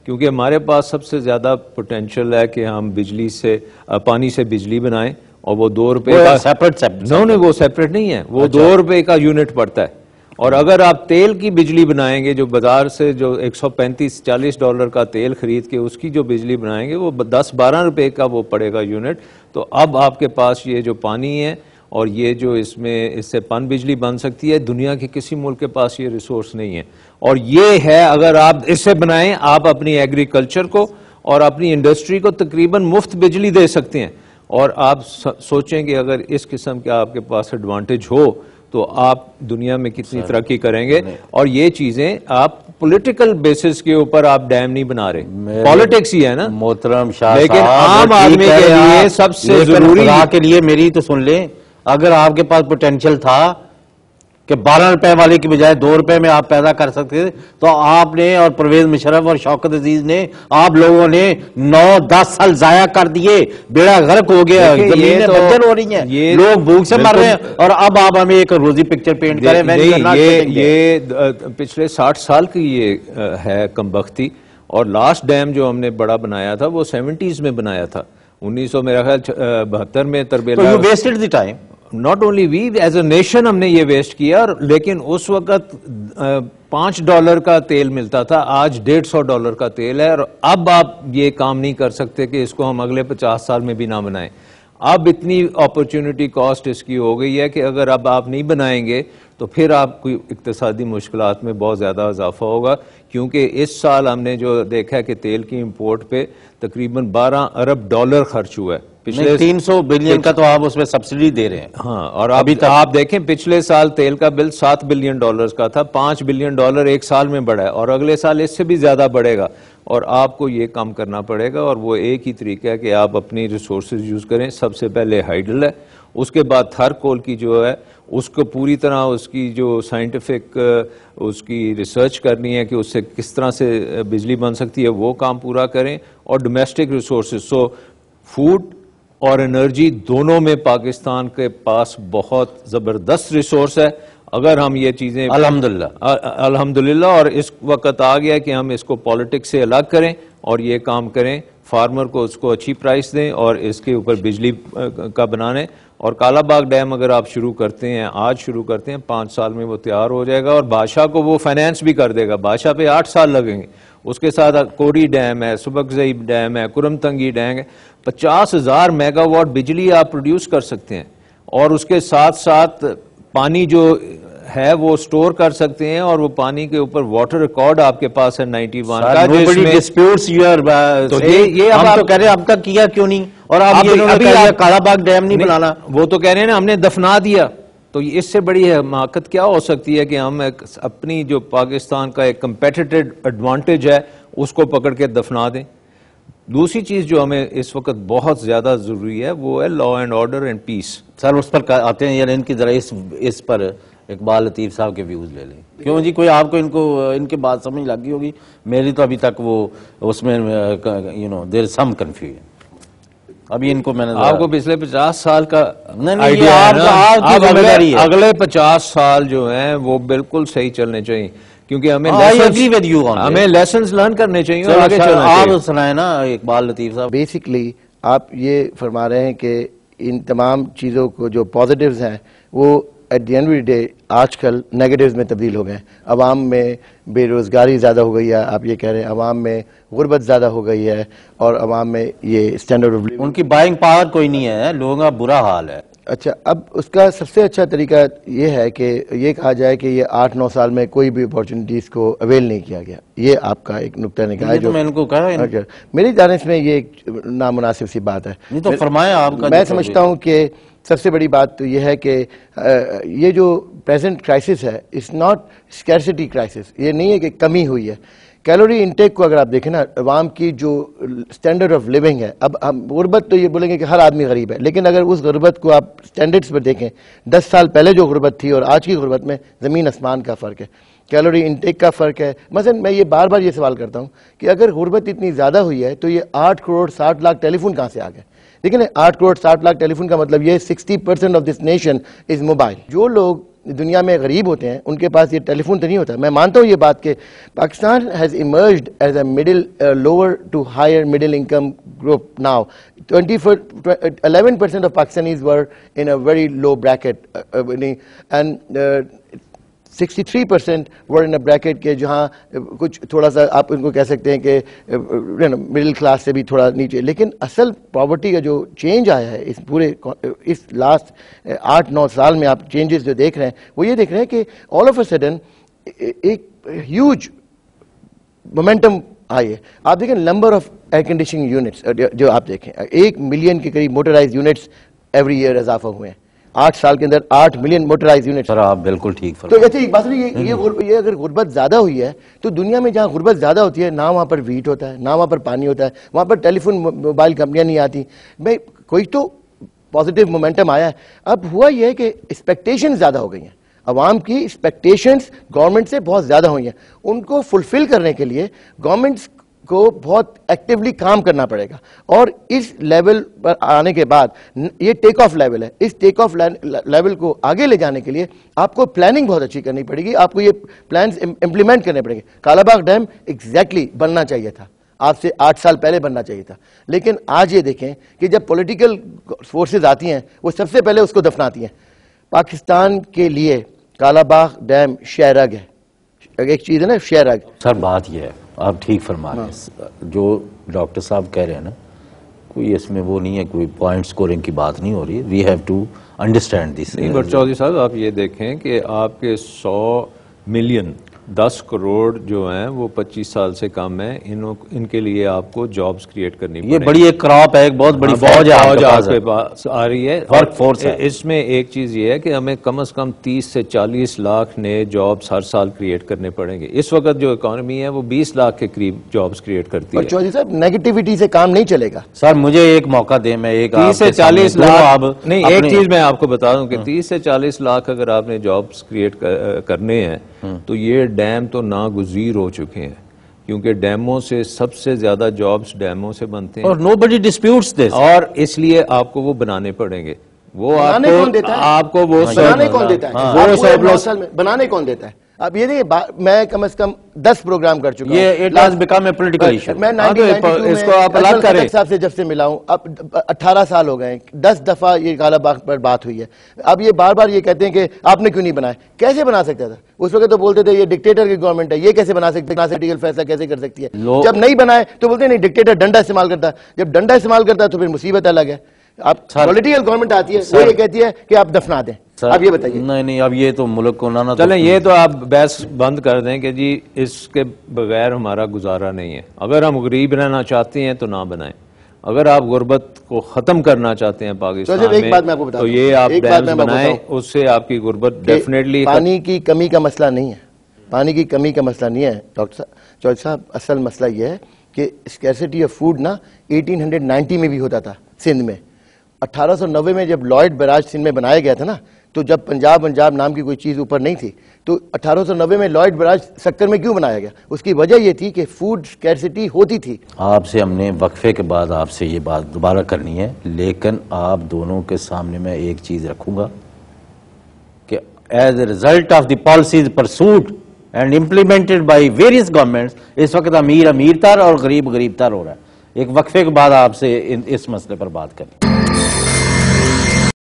کیونکہ ہمارے پاس سب سے زیادہ پوٹینشیل ہے کہ ہم بجلی سے پانی سے بجلی بنائیں، اور وہ 2 روپے کا وہ سیپریٹ نہیں ہے، وہ 2 روپے کا یونٹ پڑتا ہے. اور اگر آپ تیل کی بجلی بنائیں گے، جو بازار سے جو $135-40 کا تیل خرید کے اس کی جو بجلی بنائیں گے، وہ 10-12 روپے کا وہ پڑے گا یونٹ. تو اب آپ کے پاس یہ جو پانی ہے اور یہ جو اس سے پن بجلی بن سکتی ہے، دنیا کے کسی ملک کے پاس یہ ریسورس نہیں ہے. اور یہ ہے اگر آپ اس سے بنائیں، آپ اپنی ایگریکلچر کو اور اپنی انڈسٹری کو تقریباً مفت بجلی دے سکتے ہیں. اور آپ سوچیں کہ اگر اس قسم کے آپ کے پاس ایڈوانٹیج ہو تو آپ دنیا میں کتنی ترقی کریں گے. اور یہ چیزیں آپ پولیٹیکل بیسس کے اوپر آپ ڈیم نہیں بنا رہے، پالیٹکس ہی ہے نا محترم شاہ صاحب. لیکن عام آدمی کے لیے سب سے ضروری کے لیے میری تو سن لیں، اگر آپ کے پاس پوٹینشیل تھا کہ 12 روپے والے کی بجائے 2 روپے میں آپ پیدا کر سکتے تھے، تو آپ نے اور پرویز مشرف اور شوکت عزیز نے، آپ لوگوں نے 9-10 سال ضائع کر دیے، بیڑا غرق ہو گیا، زمینیں بنجر ہو رہی ہیں، لوگ بھوک سے مر رہے ہیں، اور اب آپ ہمیں ایک روزی پکچر پینٹ کریں. یہ پچھلے 60 سال کی یہ ہے کم بختی. اور لاسٹ ڈیم جو ہم نے بڑا بنایا تھا وہ 70s میں بنایا تھا، 1900 میرا خیال 72 میں Tarbela. Not only we as a nation ہم نے یہ ویسٹ کیا. لیکن اس وقت $5 کا تیل ملتا تھا، آج $150 کا تیل ہے. اور اب آپ یہ کام نہیں کر سکتے کہ اس کو ہم اگلے 50 سال میں بھی نہ بنائیں. اب اتنی اپرچونٹی کاسٹ اس کی ہو گئی ہے کہ اگر اب آپ نہیں بنائیں گے تو پھر آپ کو اقتصادی مشکلات میں بہت زیادہ اضافہ ہوگا. کیونکہ اس سال ہم نے جو دیکھا ہے کہ تیل کی امپورٹ پہ تقریباً $12 ارب خرچ ہوا ہے. پچھلے 300 بلین کا تو آپ اس میں سبسڈی دے رہے ہیں. ہاں، اور ابھی آپ دیکھیں پچھلے سال تیل کا بل $7 بلین کا تھا، $5 بلین ایک سال میں بڑھا ہے، اور اگلے سال اس سے بھی زیادہ بڑھے گا. اور آپ کو یہ کام کرنا پڑے گا، اور وہ ایک ہی طریقہ ہے کہ آپ اپنی ریسورسز یوز کریں. سب سے پہلے ہائیڈل ہے، اس کے بعد تھر کول کی جو ہے اس کو پوری طرح اس کی جو سائنٹیفک اس کی ریسرچ کرنی ہے کہ اس سے کس طرح سے بجلی بن سکتی ہے، وہ کام پورا کریں. اور ڈومیسٹک ریسورسز، سو فوڈ اور انرجی دونوں میں پاکستان کے پاس بہت زبردست ریسورس ہے. اگر ہم یہ چیزیں الحمدللہ اور اس وقت آ گیا کہ ہم اس کو پالیٹکس سے الگ کریں اور یہ کام کریں، فارمر کو اس کو اچھی پرائس دیں اور اس کے اوپر بجلی کا بنانے. اور کالا باغ ڈیم اگر آپ شروع کرتے ہیں، آج شروع کرتے ہیں، 5 سال میں وہ تیار ہو جائے گا. اور بادشاہ کو وہ فائنینس بھی کر دے گا، بادشاہ پہ 8 سال لگیں گے. اس کے ساتھ کوڑی ڈیم ہے، سبکزئی ڈیم ہے، کرم تنگی ڈیم ہے. 50,000 میگا واٹ بجلی آپ پروڈیوس کر سکتے ہیں. اور اس کے ساتھ ساتھ پانی جو ہے وہ سٹور کر سکتے ہیں. اور وہ پانی کے اوپر واٹر ریکارڈ آپ کے پاس ہے 91 کا، جس میں تو یہ ہم تو کہہ رہے ہیں اب تک کیا کیوں نہیں، اور اب یہ کالا باغ ڈیم نہیں بنانا. وہ تو کہہ رہے ہیں نا ہم نے دفنا دیا. تو اس سے بڑی حماقت کیا ہو سکتی ہے کہ ہم اپنی جو پاکستان کا ایک کمپیٹیٹو ایڈوانٹیج ہے اس کو پکڑ کے دفنا دیں. دوسری چیز جو ہمیں اس وقت بہت زیادہ ضروری ہے وہ ہے law and order and peace. Sir اس پر آتے ہیں، یعنی ان کی ذرا اس پر اقبال لطیف صاحب کے ویوز لے لیں. کیوں جی، کوئی آپ کو ان کی بات سمجھ لگی ہوگی؟ میری تو ابھی تک وہ اس میں دیر سم کنفیوژن. ابھی ان کو میں نے آپ کو پچھلے 50 سال کا نہیں، اگلے 50 سال جو ہیں وہ بالکل صحیح چلنے چاہیے، کیونکہ ہمیں لیسنز لرن کرنے چاہیے اور آگے چلنا چاہیے. آپ سنائیں نا اقبال لطیف صاحب. بیسکلی آپ یہ فرما رہے ہیں کہ ان تمام چیزوں کو جو پازیٹیوز ہیں وہ at the end of the day آج کل نیگیٹیوز میں تبدیل ہو گئے ہیں. عوام میں بے روزگاری زیادہ ہو گئی ہے، آپ یہ کہہ رہے ہیں عوام میں غربت زیادہ ہو گئی ہے، اور عوام میں یہ اسٹینڈرڈ آف لیونگ، ان کی بائنگ پاور کوئی نہیں ہے، لوگوں کا برا حال ہے. اچھا، اب اس کا سب سے اچھا طریقہ یہ ہے کہ یہ کہا جائے کہ یہ 8-9 سال میں کوئی بھی اپارچونٹیز کو اویل نہیں کیا گیا. یہ آپ کا ایک نقطہ نکاح ہے جو میں ان کو کہا، میری جانب میں یہ ایک نامناسب سی بات ہے. تو فرمائیں آپ کا. میں سمجھتا ہوں کہ سب سے بڑی بات تو یہ ہے کہ یہ جو پریزنٹ کرائسس ہے اٹس ناٹ اسکیرسٹی کرائسس. یہ نہیں ہے کہ کمی ہوئی ہے. کیلوری انٹیک کو اگر آپ دیکھیں نا، عوام کی جو اسٹینڈرڈ آف لیونگ ہے، اب ہم غربت تو یہ بولیں گے کہ ہر آدمی غریب ہے، لیکن اگر اس غربت کو آپ اسٹینڈرڈس پر دیکھیں، 10 سال پہلے جو غربت تھی اور آج کی غربت میں زمین آسمان کا فرق ہے. کیلوری انٹیک کا فرق ہے. مثلا میں یہ بار بار یہ سوال کرتا ہوں کہ اگر غربت اتنی زیادہ ہوئی ہے تو یہ 8 کروڑ 60 لاکھ ٹیلی فون کہاں سے آ گئے؟ لیکن 8 کروڑ 60 لاکھ ٹیلی فون کا مطلب یہ 60% of this nation is mobile. جو لوگ دنیا میں غریب ہوتے ہیں ان کے پاس یہ ٹیلی فون تو نہیں ہوتا. میں مانتا ہوں یہ بات کہ Pakistan has emerged as a middle lower to higher middle income group now. 11% of Pakistanis were in a very low bracket and 63% were in a bracket کہ جہاں کچھ تھوڑا سا آپ ان کو کہہ سکتے ہیں کہ مڈل کلاس سے بھی تھوڑا نیچے. لیکن اصل پاورٹی کا جو چینج آیا ہے اس پورے اس لاسٹ 8-9 سال میں آپ چینجز جو دیکھ رہے ہیں وہ یہ دیکھ رہے ہیں کہ آل آف اے سڈن ایک ہیوج مومنٹم آئی ہے. آپ دیکھیں number of air conditioning units جو آپ دیکھیں 1 ملین کے قریب موٹرائز یونٹس ایوری ایئر اضافہ ہوئے ہیں. 8 سال کے اندر 8 ملین موٹرائز یونٹ. سر آپ بالکل ٹھیک تو ایک بات نہیں, یہ اگر غربت زیادہ ہوئی ہے تو دنیا میں جہاں غربت زیادہ ہوتی ہے نہ وہاں پر ویٹ ہوتا ہے نہ وہاں پر پانی ہوتا ہے, وہاں پر ٹیلی فون موبائل کمپنیاں نہیں آتی. میں کوئی تو پازیٹیو مومنٹم آیا ہے. اب ہوا یہ ہے کہ ایکسپیکٹیشن زیادہ ہو گئی ہیں, عوام کی ایکسپیکٹیشنز گورنمنٹ سے بہت زیادہ ہوئی ہیں. ان کو فلفل کرنے کے لیے گورنمنٹس کو بہت ایکٹیولی کام کرنا پڑے گا. اور اس لیول پر آنے کے بعد یہ ٹیک آف لیول ہے, اس ٹیک آف لیول کو آگے لے جانے کے لیے آپ کو پلاننگ بہت اچھی کرنی پڑے گی, آپ کو یہ پلانز امپلیمنٹ کرنے پڑیں گے. کالا باغ ڈیم ایگزیکٹلی بننا چاہیے تھا, آپ سے 8 سال پہلے بننا چاہیے تھا. لیکن آج یہ دیکھیں کہ جب پولیٹیکل فورسز آتی ہیں وہ سب سے پہلے اس کو دفناتی ہیں. پاکستان کے لیے کالا باغ ڈیم شہرگ ہے, ایک چیز ہے نا شہرگ. سر بات یہ ہے آپ ٹھیک فرما رہے ہیں, جو ڈاکٹر صاحب کہہ رہے ہیں نا کوئی اس میں وہ نہیں ہے, کوئی پوائنٹ سکورنگ کی بات نہیں ہو رہی. We have to understand this. But Chaudhry Sahab آپ یہ دیکھیں کہ آپ کے 100 ملین 10 کروڑ جو ہیں وہ 25 سال سے کم ہیں, ان کے لیے آپ کو جابز کریٹ کرنی پڑیں. یہ بڑی ایک کراپ ہے, ایک بہت بڑی فوج آپ کے پاس آ رہی ہے. ورک فورس ہے. اس میں ایک چیز یہ ہے کہ ہمیں کم از کم 30 سے 40 لاکھ نئے جابز ہر سال کریٹ کرنے پڑیں گے. اس وقت جو اکانومی ہے وہ 20 لاکھ کے قریب جابز کریٹ کرتی ہے. اور چودھری صاحب نیگیٹیوٹی سے کام نہیں چلے گا. سر مجھے ایک موقع دیں, میں ایک 30 سے 40 لاکھ نہیں, ایک چیز میں آپ کو بتا دوں کہ 30 سے 40 لاکھ اگر آپ نے جابز کریٹ کرنے ہیں تو یہ ڈیم تو ناگزیر ہو چکے ہیں, کیونکہ ڈیموں سے سب سے زیادہ جابز ڈیموں سے بنتے ہیں. اور nobody disputes this. اور اس لیے آپ کو وہ بنانے پڑیں گے. وہ بنانے کون دیتا ہے؟ آپ کو وہ بنانے کون دیتا ہے؟ بنانے کون دیتا ہے؟ اب یہ نہیں, میں کم از کم 10 پروگرام کر چکا ہوں. یہ it has become a political issue. میں 1992 اس کو آپ الگ کریں. صاحب سے جب سے ملا ہوں اب 18 سال ہو گئے, 10 دفعہ یہ کالا باغ پر بات ہوئی ہے. اب یہ بار بار یہ کہتے ہیں کہ آپ نے کیوں نہیں بنائے. کیسے بنا سکتا تھا اس وقت؟ تو بولتے تھے یہ ڈکٹیٹر کی گورنمنٹ ہے, یہ کیسے بنا سکتے ہیں, پولیٹیکل فیصلہ کیسے کر سکتی ہے. جب نہیں بنائے تو بولتے ہیں نہیں ڈکٹیٹر ڈنڈا استعمال کرتا ہے. جب ڈنڈا استعمال کرتا ہے تو پھر مصیبت الگ ہے. اب پولیٹیکل گورنمنٹ آتی ہے وہ یہ کہتی ہے کہ آپ دفنا دیں. اب یہ بتائیے. نہیں, اب یہ تو ملک کو نہ چلیں, یہ تو آپ بحث بند کر دیں کہ جی اس کے بغیر ہمارا گزارا نہیں ہے. اگر ہم غریب رہنا چاہتے ہیں تو نہ بنائیں. اگر آپ غربت کو ختم کرنا چاہتے ہیں پاکستان میں تو یہ آپ ڈیمز بنائیں, اس سے آپ کی غربت ڈیفینیٹلی. پانی کی کمی کا مسئلہ نہیں ہے, پانی کی کمی کا مسئلہ نہیں ہے ڈاکٹر چودھری صاحب. اصل مسئلہ یہ ہے کہ اسکیرسٹی آف فوڈ نا 1890 میں بھی ہوتا تھا سندھ میں. 1890 میں جب لائڈ بیراج سندھ میں بنایا گیا تھا نا, تو جب پنجاب نام کی کوئی چیز اوپر نہیں تھی, تو 1890 میں لائڈ بیراج سکر میں کیوں بنایا گیا؟ اس کی وجہ یہ تھی کہ فوڈ اسکیرسٹی ہوتی تھی. آپ سے ہم نے وقفے کے بعد آپ سے یہ بات دوبارہ کرنی ہے, لیکن آپ دونوں کے سامنے میں ایک چیز رکھوں گا کہ as a result of the policies pursued and implemented by various governments, اس وقت امیر تر اور غریب تر ہو رہا ہے. ایک وقفے کے بعد آپ سے اس مسئلے پر بات کریں.